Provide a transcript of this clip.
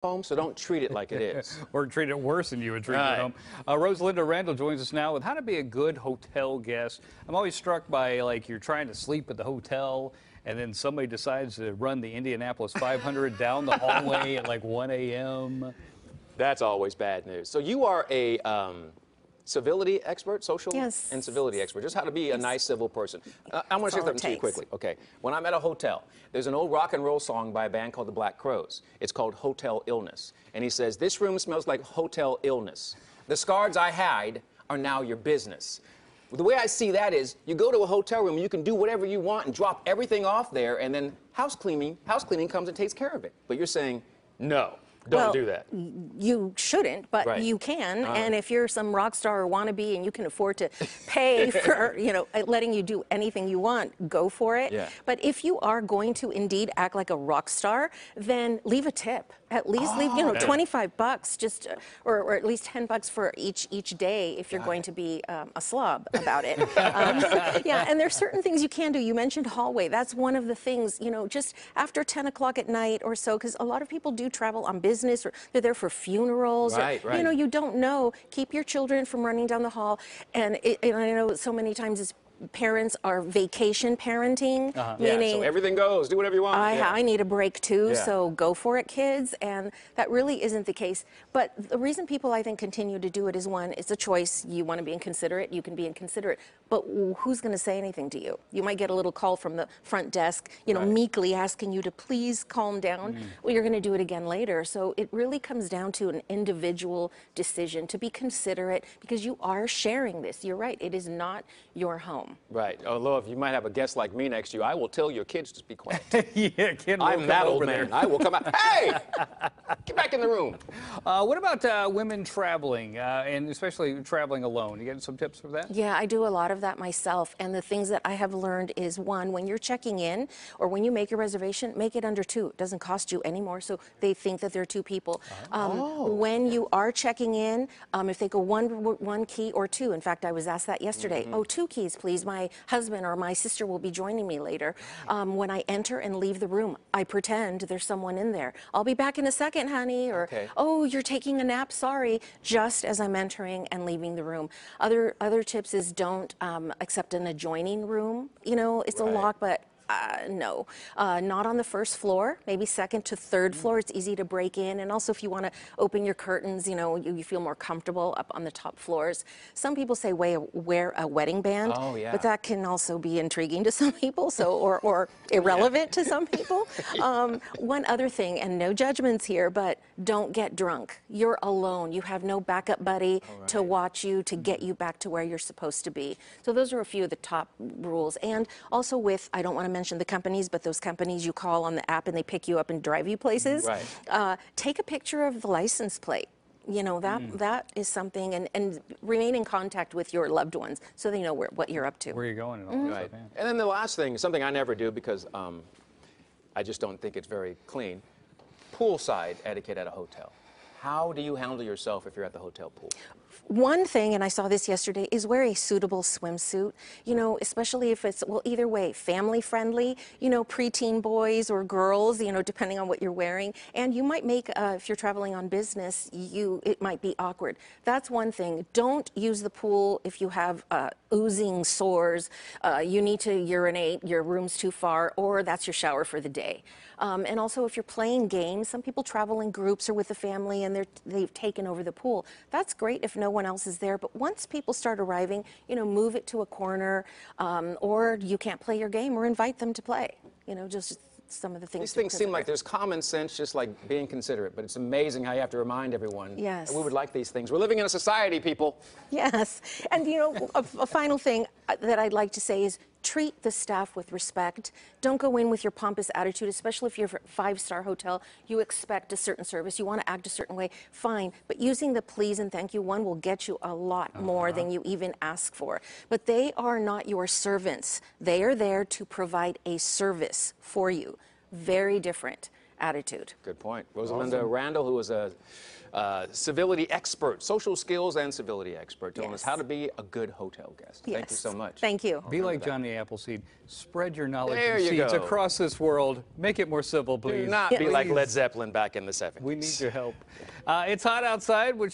home, so don't treat it like it is. Or treat it worse than you would treat your home. Rosalinda Randall joins us now with how to be a good hotel guest. I'm always struck by, like, you're trying to sleep at the hotel, and then somebody decides to run the Indianapolis 500 down the hallway at like 1 a.m. That's always bad news. So you are a civility expert, social and civility expert, just how to be a nice civil person. I want to say something to you quickly. Okay, when I'm at a hotel, there's an old rock and roll song by a band called the Black Crowes. It's called Hotel Illness. And he says, "This room smells like hotel illness. The scars I hide are now your business." The way I see that is, you go to a hotel room, you can do whatever you want and drop everything off there, and then house cleaning comes and takes care of it. But you're saying, no. Don't do that. You shouldn't, but you can. And if you're some rock star or wannabe and you can afford to pay for, letting you do anything you want, go for it. Yeah. But if you are going to indeed act like a rock star, then leave a tip. At least leave, $25 just, or at least $10 for each day if you're going to be a slob about it. Yeah, and there's certain things you can do. You mentioned hallway. That's one of the things, just after 10 o'clock at night or so, because a lot of people do travel on business or they're there for funerals. Right. You don't know. Keep your children from running down the hall. And I know so many times parents are vacation parenting, meaning so everything goes, do whatever you want. I need a break too, so go for it, kids. And that really isn't the case. But the reason people, I think, continue to do it is, one, it's a choice. You want to be inconsiderate, you can be inconsiderate. But who's going to say anything to you? You might get a little call from the front desk, meekly asking you to please calm down. Well, you're going to do it again later. So it really comes down to an individual decision to be considerate, because you are sharing this. You're right. It is not your home. Right. Although if you might have a guest like me next to you, I will tell your kids to be quiet. Kid I'm that old man. I will come out. Hey! Get back in the room. What about women traveling, and especially traveling alone? You get some tips for that? Yeah, I do a lot of that myself. And the things that I have learned is, one, when you're checking in or when you make your reservation, make it under 2. It doesn't cost you any more, so they think that there are 2 people. When you are checking in, if they go one key or 2, in fact, I was asked that yesterday. Oh, 2 keys, please. My husband or my sister will be joining me later. When I enter and leave the room, I pretend there's someone in there. I'll be back in a second, honey. Or, oh, you're taking a nap, sorry. Just as I'm entering and leaving the room. Other tips is, don't accept an adjoining room. It's a lock, but no, not on the first floor, maybe second to third floor. It's easy to break in. And also, if you want to open your curtains, you feel more comfortable up on the top floors. Some people say wear a wedding band, but that can also be intriguing to some people, or irrelevant to some people. One other thing, and no judgments here, but don't get drunk. You're alone. You have no backup buddy to watch you, to get you back to where you're supposed to be. So those are a few of the top rules. And also I don't want to mention the companies, but those companies you call on the app and they pick you up and drive you places. Take a picture of the license plate. That is something, and remain in contact with your loved ones so they know what you're up to. Where you're going and all that stuff. And then the last thing, something I never do because I just don't think it's very clean, poolside etiquette at a hotel. How do you handle yourself if you're at the hotel pool? One thing, and I saw this yesterday, is wear a suitable swimsuit, especially if it's, either way, family friendly, preteen boys or girls, depending on what you're wearing. And you might make, if you're traveling on business, it might be awkward. That's one thing. Don't use the pool if you have oozing sores, you need to urinate, your room's too far, or that's your shower for the day. And also, if you're playing games, some people travel in groups or with the family and they've taken over the pool. That's great if no one else is there, but once people start arriving, move it to a corner, or you can't play your game, or invite them to play. Just some of the things. These things seem like there's common sense, just like being considerate, but it's amazing how you have to remind everyone that we would like these things. We're living in a society, people. Yes, and a final thing that I'd like to say is, treat the staff with respect. Don't go in with your pompous attitude, especially if you're a 5-star hotel. You expect a certain service. You want to act a certain way. Fine. But using the please and thank you one will get you a lot more than you even ask for. But they are not your servants. They are there to provide a service for you. Very different. attitude. Good point. Rosalinda Randall, who is a civility expert, social skills and civility expert, telling us how to be a good hotel guest. Thank you so much. Thank you. Be like Johnny Appleseed. Spread your knowledge There and you seeds go. across this world. Make it more civil, please. Do not be like Led Zeppelin back in the 70s. We need your help. It's hot outside, which